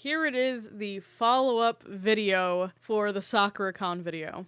here it is, the follow-up video for the Sakura-Con video.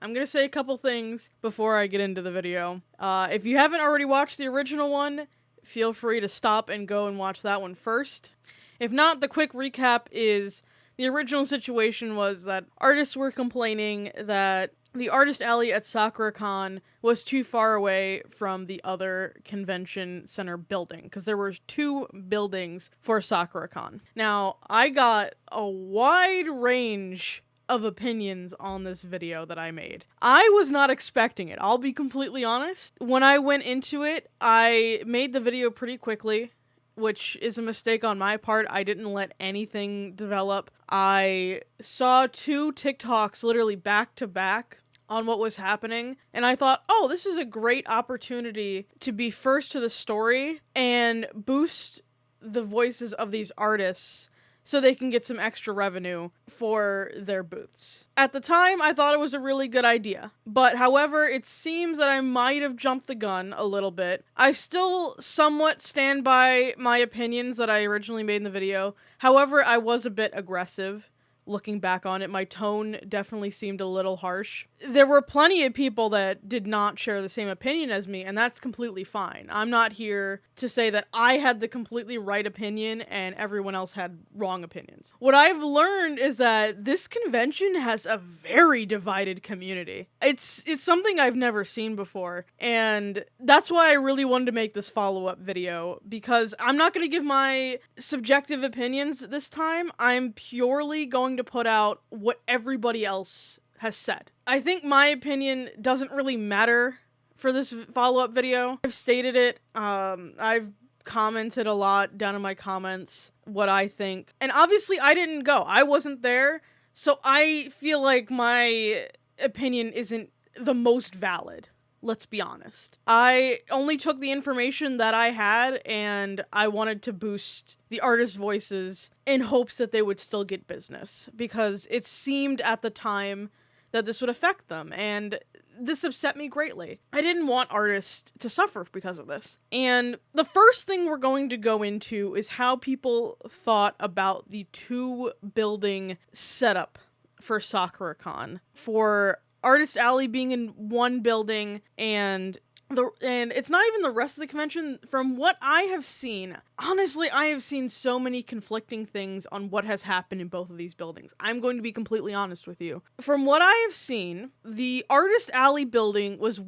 I'm gonna say a couple things before I get into the video. If you haven't already watched the original one, feel free to stop and go and watch that one first. If not, the quick recap is the original situation was that artists were complaining that the artist alley at Sakura-Con was too far away from the other convention center building, because there were 2 buildings for Sakura-Con. Now, I got a wide range of opinions on this video that I made. I was not expecting it, I'll be completely honest. When I went into it, I made the video pretty quickly, which is a mistake on my part. I didn't let anything develop. I saw 2 TikToks literally back to back on what was happening, and I thought, oh, this is a great opportunity to be first to the story and boost the voices of these artists so they can get some extra revenue for their booths. At the time, I thought it was a really good idea, but however, it seems that I might have jumped the gun a little bit. I still somewhat stand by my opinions that I originally made in the video. However, I was a bit aggressive. Looking back on it, my tone definitely seemed a little harsh. There were plenty of people that did not share the same opinion as me, and that's completely fine. I'm not here to say that I had the completely right opinion and everyone else had wrong opinions. What I've learned is that this convention has a very divided community. It's something I've never seen before, and that's why I really wanted to make this follow-up video, because I'm not going to give my subjective opinions this time. I'm purely going to put out what everybody else has said. I think my opinion doesn't really matter for this follow-up video. I've stated it, I've commented a lot down in my comments what I think, and obviously I didn't go. I wasn't there, so I feel like my opinion isn't the most valid. Let's be honest. I only took the information that I had, and I wanted to boost the artists' voices in hopes that they would still get business, because it seemed at the time that this would affect them, and this upset me greatly. I didn't want artists to suffer because of this. And the first thing we're going to go into is how people thought about the 2-building setup for Sakura-Con, for Artist Alley being in one building, and it's not even the rest of the convention. From what I have seen, honestly, I have seen so many conflicting things on what has happened in both of these buildings. I'm going to be completely honest with you. From what I have seen, the Artist Alley building was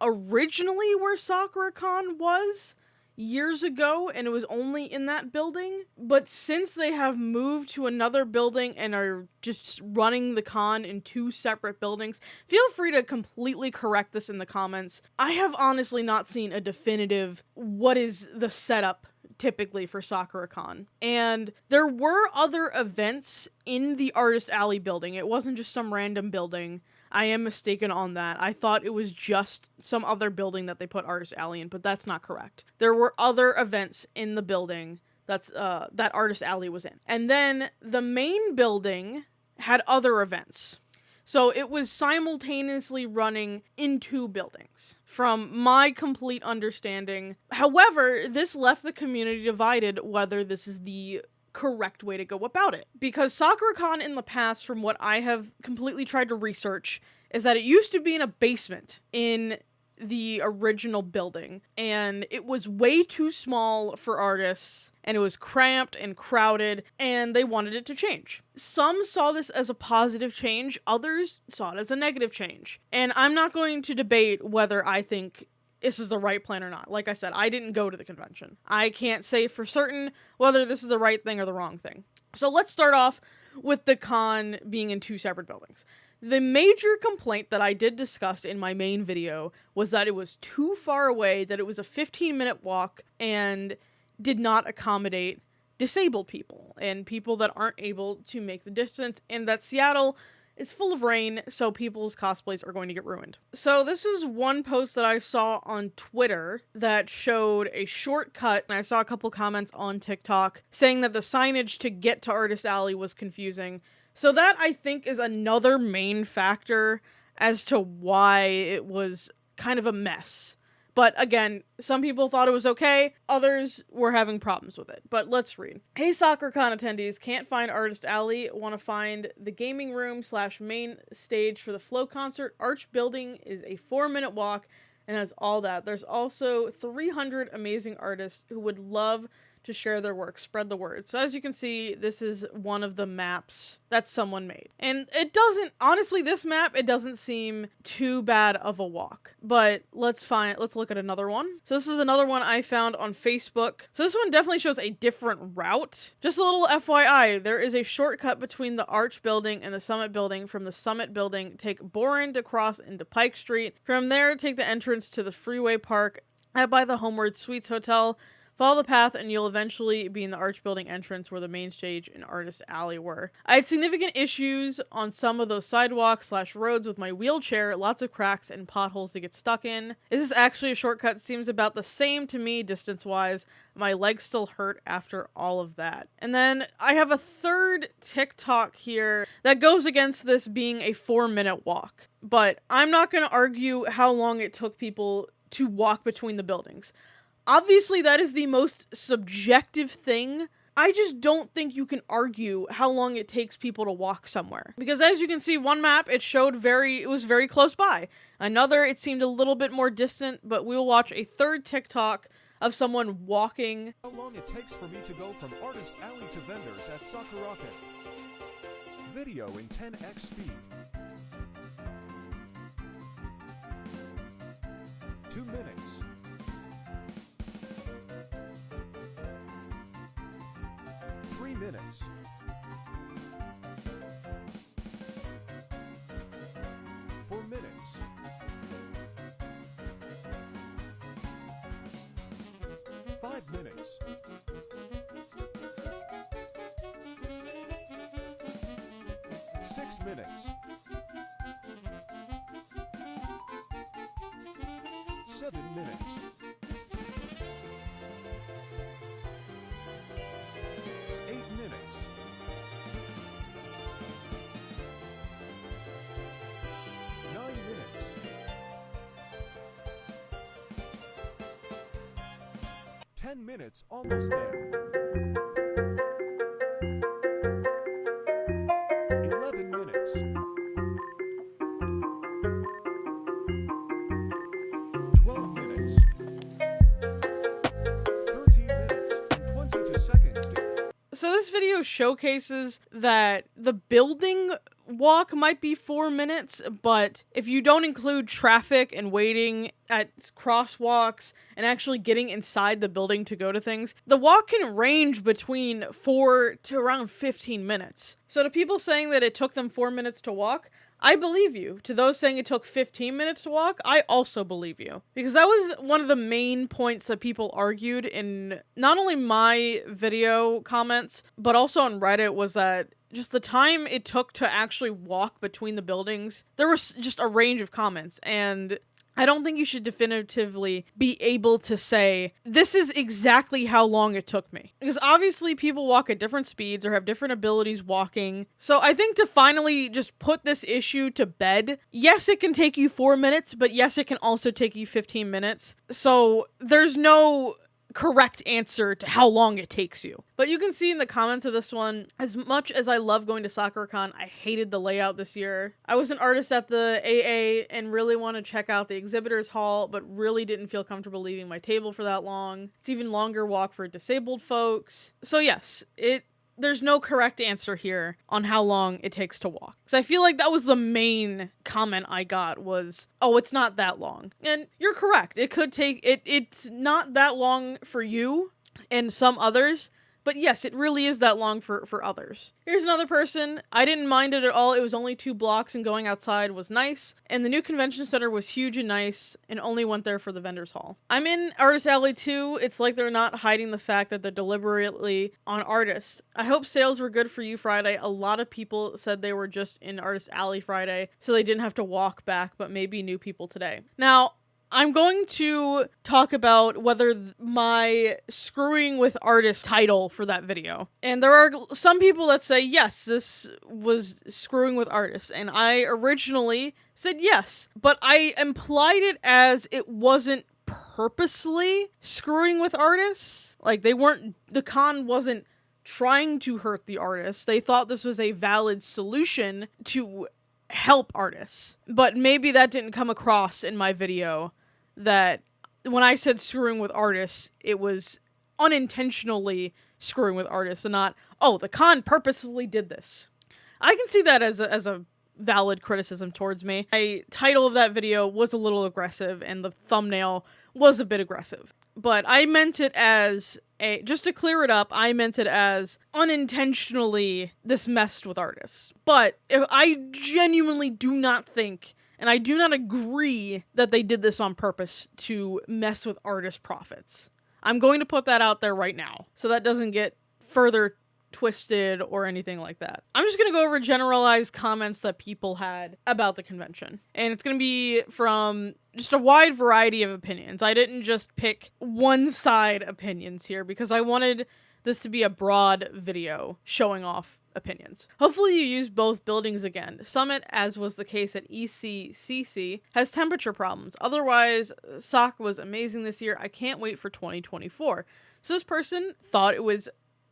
originally where Sakura-Con was years ago, and it was only in that building, but since they have moved to another building and are just running the con in 2 separate buildings, feel free to completely correct this in the comments. I have honestly not seen a definitive what is the setup typically for Sakura-Con. And there were other events in the Artist Alley building. It wasn't just some random building. I am mistaken on that. I thought it was just some other building that they put Artist Alley in, but that's not correct. There were other events in the building that Artist Alley was in. And then the main building had other events. So it was simultaneously running in 2 buildings, from my complete understanding. However, this left the community divided whether this is the correct way to go about it. Because Sakura-Con in the past, from what I have completely tried to research, is that it used to be in a basement in the original building, and it was way too small for artists, and it was cramped and crowded, and they wanted it to change. Some saw this as a positive change, others saw it as a negative change. And I'm not going to debate whether I think this is the right plan or not. Like I said, I didn't go to the convention. I can't say for certain whether this is the right thing or the wrong thing. So let's start off with the con being in 2 separate buildings. The major complaint that I did discuss in my main video was that it was too far away, that it was a 15-minute walk, and did not accommodate disabled people and people that aren't able to make the distance, and that Seattle is full of rain, so people's cosplays are going to get ruined. So this is one post that I saw on Twitter that showed a shortcut, and I saw a couple comments on TikTok saying that the signage to get to Artist Alley was confusing. So that, I think, is another main factor as to why it was kind of a mess But again, some people thought it was okay, others were having problems with it. But let's read. Hey Sakura-Con attendees, can't find Artist Alley, want to find the gaming room / main stage for the Flow concert. Arch Building is a 4-minute walk and has all that. There's also 300 amazing artists who would love to share their work, spread the word. So as you can see, this is one of the maps that someone made. And it doesn't, honestly, this map, it doesn't seem too bad of a walk. But let's look at another one. So this is another one I found on Facebook. So this one definitely shows a different route. Just a little FYI, there is a shortcut between the Arch Building and the Summit Building. From the Summit Building, take Boren to cross into Pike Street. From there, take the entrance to the Freeway Park by the Homeward Suites Hotel. Follow the path and you'll eventually be in the Arch Building entrance where the main stage and Artist Alley were. I had significant issues on some of those sidewalks / roads with my wheelchair, lots of cracks and potholes to get stuck in. Is this actually a shortcut? Seems about the same to me distance-wise. My legs still hurt after all of that. And then I have a third TikTok here that goes against this being a 4-minute walk. But I'm not going to argue how long it took people to walk between the buildings. Obviously, that is the most subjective thing. I just don't think you can argue how long it takes people to walk somewhere. Because as you can see, one map, it was very close by. Another, it seemed a little bit more distant, but we'll watch a third TikTok of someone walking. How long it takes for me to go from Artist Alley to vendors at Sakura-Con. Video in 10x speed. 2 minutes. 3 minutes. 4 minutes. 5 minutes. 6 minutes. 7 minutes. 8 minutes. 9 minutes. 10 minutes, almost there. 11 minutes. 12 minutes. 13 minutes and 22 seconds. So this video showcases that the building walk might be 4 minutes, but if you don't include traffic and waiting at crosswalks and actually getting inside the building to go to things, the walk can range between 4 to around 15 minutes. So to people saying that it took them 4 minutes to walk, I believe you. To those saying it took 15 minutes to walk, I also believe you. Because that was one of the main points that people argued in not only my video comments, but also on Reddit, was that just the time it took to actually walk between the buildings. There was just a range of comments, and I don't think you should definitively be able to say, this is exactly how long it took me. Because obviously people walk at different speeds or have different abilities walking. So I think to finally just put this issue to bed, yes, it can take you 4 minutes, but yes, it can also take you 15 minutes. So there's no correct answer to how long it takes you. But you can see in the comments of this one, as much as I love going to Sakura-Con, I hated the layout this year. I was an artist at the AA and really want to check out the exhibitors hall, but really didn't feel comfortable leaving my table for that long. It's even longer walk for disabled folks. So yes, there's no correct answer here on how long it takes to walk. Because I feel like that was the main comment I got was, oh, it's not that long. And you're correct. It could take, it's not that long for you and some others. But yes, it really is that long for others. Here's another person. I didn't mind it at all. It was only 2 blocks and going outside was nice. And the new convention center was huge and nice and only went there for the vendors hall. I'm in Artist Alley too. It's like they're not hiding the fact that they're deliberately on artists. I hope sales were good for you Friday. A lot of people said they were just in Artist Alley Friday, so they didn't have to walk back, but maybe new people today. Now, I'm going to talk about whether my screwing with artist title for that video. And there are some people that say, yes, this was screwing with artists. And I originally said yes, but I implied it as it wasn't purposely screwing with artists. Like, the con wasn't trying to hurt the artists. They thought this was a valid solution to help artists. But maybe that didn't come across in my video, that when I said screwing with artists, it was unintentionally screwing with artists and not, oh, the con purposely did this. I can see that as a valid criticism towards me. My title of that video was a little aggressive and the thumbnail was a bit aggressive. But I meant it as just to clear it up, I meant it as unintentionally this messed with artists. But if I genuinely do not think, and I do not agree that they did this on purpose to mess with artist profits. I'm going to put that out there right now, so that doesn't get further twisted or anything like that. I'm just going to go over generalized comments that people had about the convention. And it's going to be from just a wide variety of opinions. I didn't just pick one side opinions here because I wanted this to be a broad video showing off opinions. Hopefully you use both buildings again. Summit, as was the case at ECCC, has temperature problems. Otherwise, SOC was amazing this year. I can't wait for 2024. So this person thought it was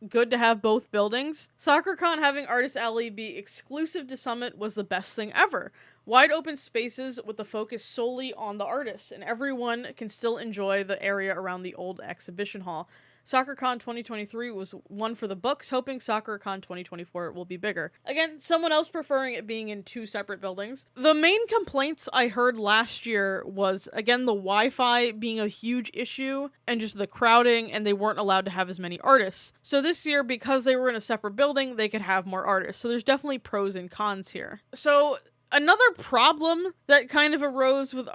good to have both buildings. Sakura-Con having Artist Alley be exclusive to Summit was the best thing ever. Wide open spaces with the focus solely on the artists, and everyone can still enjoy the area around the old exhibition hall. Sakura-Con 2023 was one for the books, hoping Sakura-Con 2024 will be bigger. Again, someone else preferring it being in two separate buildings. The main complaints I heard last year was, again, the Wi-Fi being a huge issue, and just the crowding, and they weren't allowed to have as many artists. So this year, because they were in a separate building, they could have more artists. So there's definitely pros and cons here. So another problem that kind of arose with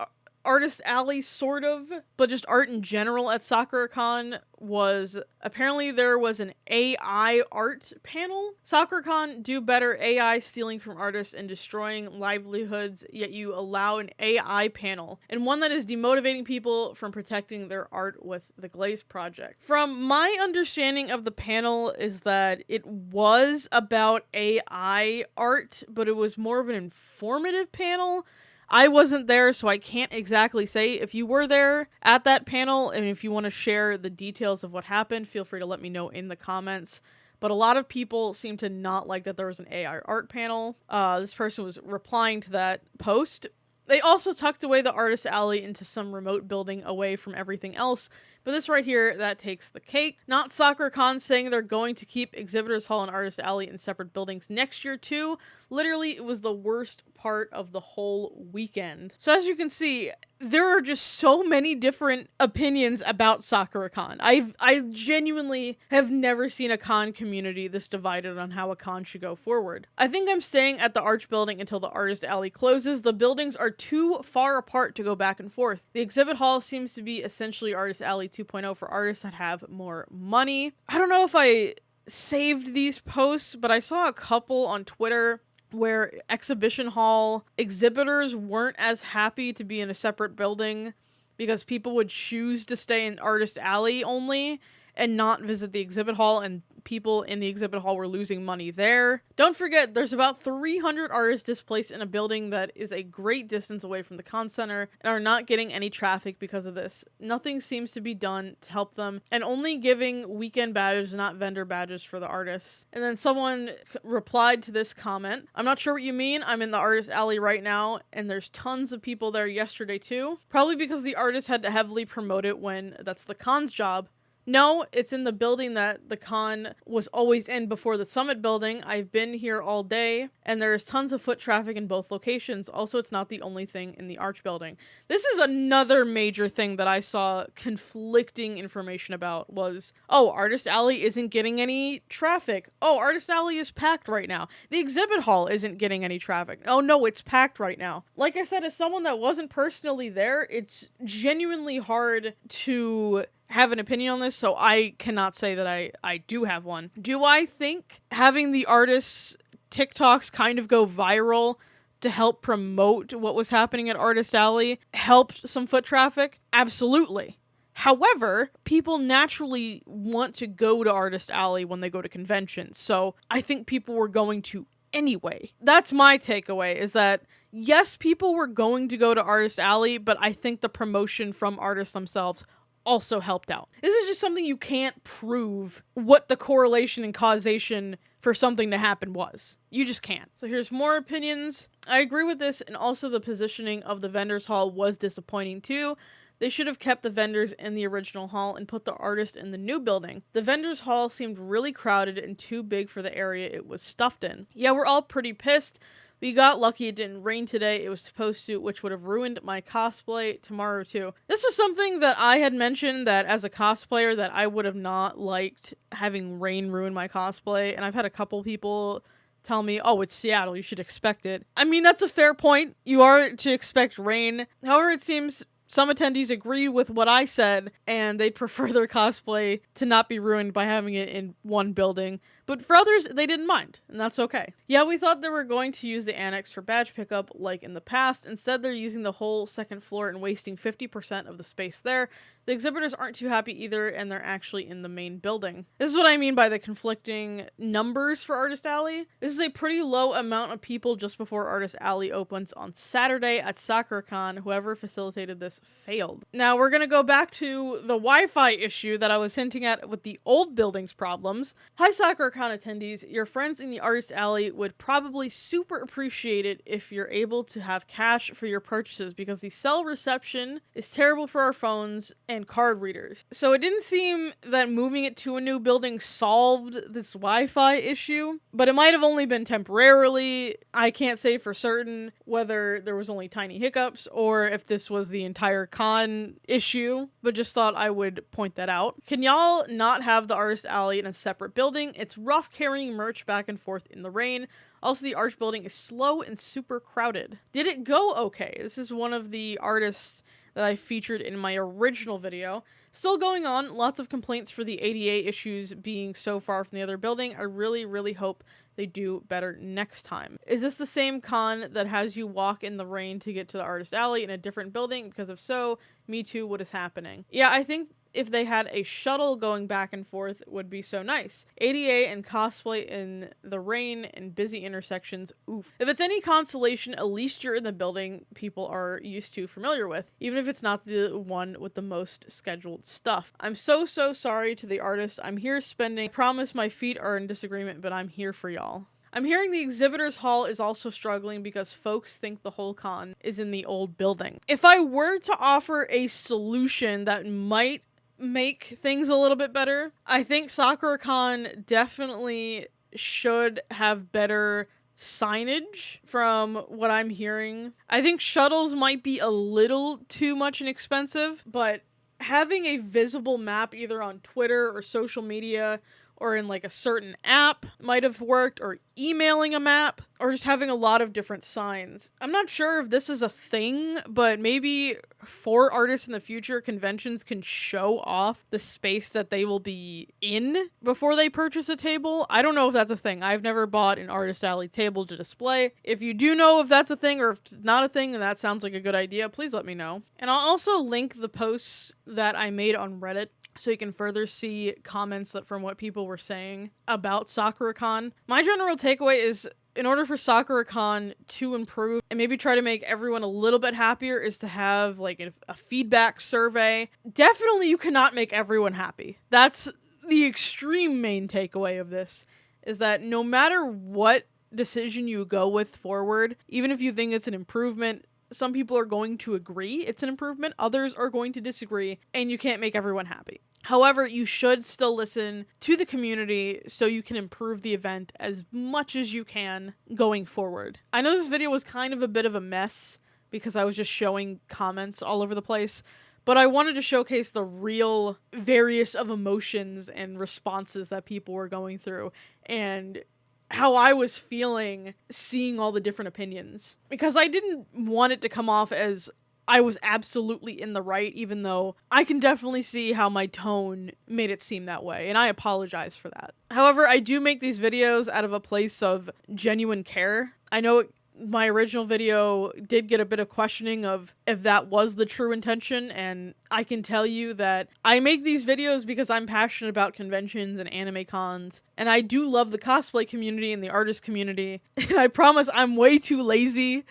Artist Alley, sort of, but just art in general at Sakura-Con was apparently there was an AI art panel. Sakura-Con do better AI stealing from artists and destroying livelihoods, yet you allow an AI panel, and one that is demotivating people from protecting their art with the Glaze project. From my understanding of the panel is that it was about AI art, but it was more of an informative panel. I wasn't there, so I can't exactly say. If you were there at that panel, and if you want to share the details of what happened, feel free to let me know in the comments. But a lot of people seem to not like that there was an AI art panel. This person was replying to that post. They also tucked away the Artist Alley into some remote building away from everything else. But this right here, that takes the cake. Not Sakura-Con saying they're going to keep Exhibitors Hall and Artist Alley in separate buildings next year too. Literally, it was the worst part of the whole weekend. So as you can see, there are just so many different opinions about Sakura-Con. I genuinely have never seen a con community this divided on how a con should go forward. I think I'm staying at the Arch building until the Artist Alley closes. The buildings are too far apart to go back and forth. The exhibit hall seems to be essentially Artist Alley 2.0 for artists that have more money. I don't know if I saved these posts, but I saw a couple on Twitter where exhibition hall exhibitors weren't as happy to be in a separate building because people would choose to stay in Artist Alley only and not visit the exhibit hall, and people in the exhibit hall were losing money there. Don't forget, there's about 300 artists displaced in a building that is a great distance away from the con center and are not getting any traffic because of this. Nothing seems to be done to help them, and only giving weekend badges, not vendor badges for the artists. And then someone replied to this comment, "I'm not sure what you mean. I'm in the Artist Alley right now, and there's tons of people there yesterday too. Probably because the artists had to heavily promote it when that's the con's job. No, it's in the building that the con was always in before the Summit building. I've been here all day, and there's tons of foot traffic in both locations. Also, it's not the only thing in the Arch building." This is another major thing that I saw conflicting information about was, oh, Artist Alley isn't getting any traffic. Oh, Artist Alley is packed right now. The exhibit hall isn't getting any traffic. Oh no, it's packed right now. Like I said, as someone that wasn't personally there, it's genuinely hard to have an opinion on this, so I cannot say that I do have one. Do I think having the artists' TikToks kind of go viral to help promote what was happening at Artist Alley helped some foot traffic? Absolutely. However, people naturally want to go to Artist Alley when they go to conventions, so I think people were going to anyway. That's my takeaway, is that yes, people were going to go to Artist Alley, but I think the promotion from artists themselves also helped out. This is just something you can't prove what the correlation and causation for something to happen was. You just can't. So here's more opinions. I agree with this, and also the positioning of the vendors hall was disappointing too. They should have kept the vendors in the original hall and put the artist in the new building. The vendors hall seemed really crowded and too big for the area it was stuffed in. Yeah, we're all pretty pissed. We got lucky it didn't rain today. It was supposed to, which would have ruined my cosplay tomorrow too. This was something that I had mentioned, that as a cosplayer that I would have not liked having rain ruin my cosplay, and I've had a couple people tell me, oh, it's Seattle, you should expect it. I mean, that's a fair point. You are to expect rain. However, it seems some attendees agreed with what I said, and they'd prefer their cosplay to not be ruined by having it in one building. But for others, they didn't mind, and that's okay. Yeah, we thought they were going to use the annex for badge pickup like in the past. Instead, they're using the whole second floor and wasting 50% of the space there. The exhibitors aren't too happy either, and they're actually in the main building. This is what I mean by the conflicting numbers for Artist Alley. This is a pretty low amount of people just before Artist Alley opens on Saturday at Sakura-Con. Whoever facilitated this failed. Now, we're gonna go back to the Wi-Fi issue that I was hinting at with the old building's problems. Hi, Sakura-Con attendees. Your friends in the Artist Alley would probably super appreciate it if you're able to have cash for your purchases, because the cell reception is terrible for our phones and card readers. So it didn't seem that moving it to a new building solved this Wi-Fi issue, but it might have only been temporarily. I can't say for certain whether there was only tiny hiccups or if this was the entire con issue, but just thought I would point that out. Can y'all not have the Artist Alley in a separate building? It's rough carrying merch back and forth in the rain. Also, the Arch building is slow and super crowded. Did it go okay? This is one of the artists that I featured in my original video. Still going on, lots of complaints for the ADA issues being so far from the other building. I really hope they do better next time. Is this the same con that has you walk in the rain to get to the Artist Alley in a different building? Because if so, me too, what is happening? Yeah, I think if they had a shuttle going back and forth, it would be so nice. ADA and cosplay in the rain and busy intersections, oof. If it's any consolation, at least you're in the building people are used to, familiar with, even if it's not the one with the most scheduled stuff. I'm so sorry to the artists. I'm here spending. I promise my feet are in disagreement, but I'm here for y'all. I'm hearing the exhibitors hall is also struggling because folks think the whole con is in the old building. If I were to offer a solution that might make things a little bit better, I think Sakura-Con definitely should have better signage from what I'm hearing. I think shuttles might be a little too much and expensive, but having a visible map either on Twitter or social media or in like a certain app might have worked, or emailing a map, or just having a lot of different signs. I'm not sure if this is a thing, but maybe for artists in the future, conventions can show off the space that they will be in before they purchase a table. I don't know if that's a thing. I've never bought an Artist Alley table to display. If you do know if that's a thing or if it's not a thing and that sounds like a good idea, please let me know. And I'll also link the posts that I made on Reddit so you can further see comments that from what people were saying about Sakura-Con. My general takeaway is, in order for Sakura-Con to improve and maybe try to make everyone a little bit happier, is to have like a feedback survey. Definitely you cannot make everyone happy. That's the extreme main takeaway of this, is that no matter what decision you go with forward, even if you think it's an improvement, some people are going to agree it's an improvement, others are going to disagree, and you can't make everyone happy. However, you should still listen to the community so you can improve the event as much as you can going forward. I know this video was kind of a bit of a mess because I was just showing comments all over the place, but I wanted to showcase the real various of emotions and responses that people were going through, and how I was feeling seeing all the different opinions. Because I didn't want it to come off as I was absolutely in the right, even though I can definitely see how my tone made it seem that way, and I apologize for that. However, I do make these videos out of a place of genuine care. I know my original video did get a bit of questioning of if that was the true intention, and I can tell you that I make these videos because I'm passionate about conventions and anime cons, and I do love the cosplay community and the artist community, and I promise I'm way too lazy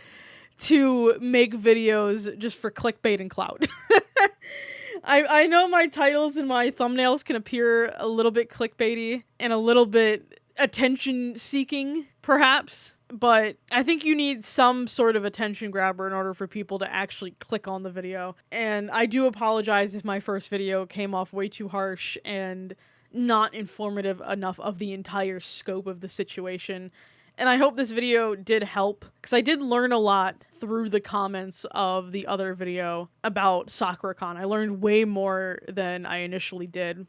to make videos just for clickbait and clout. I know my titles and my thumbnails can appear a little bit clickbaity and a little bit attention seeking, perhaps, but I think you need some sort of attention grabber in order for people to actually click on the video. And I do apologize if my first video came off way too harsh and not informative enough of the entire scope of the situation. And I hope this video did help, because I did learn a lot through the comments of the other video about Sakura-Con. I learned way more than I initially did.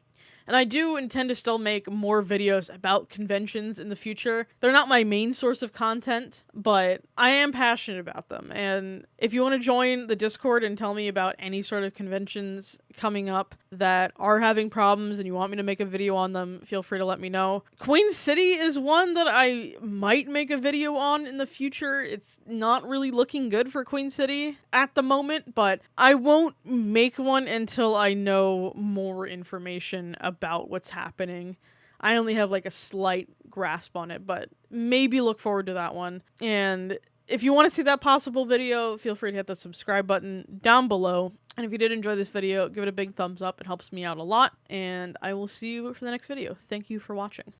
And I do intend to still make more videos about conventions in the future. They're not my main source of content, but I am passionate about them. And if you want to join the Discord and tell me about any sort of conventions coming up that are having problems and you want me to make a video on them, feel free to let me know. Queen City is one that I might make a video on in the future. It's not really looking good for Queen City at the moment, but I won't make one until I know more information about what's happening. I only have like a slight grasp on it, but maybe look forward to that one. And if you want to see that possible video, feel free to hit the subscribe button down below. And if you did enjoy this video, give it a big thumbs up. It helps me out a lot. And I will see you for the next video. Thank you for watching.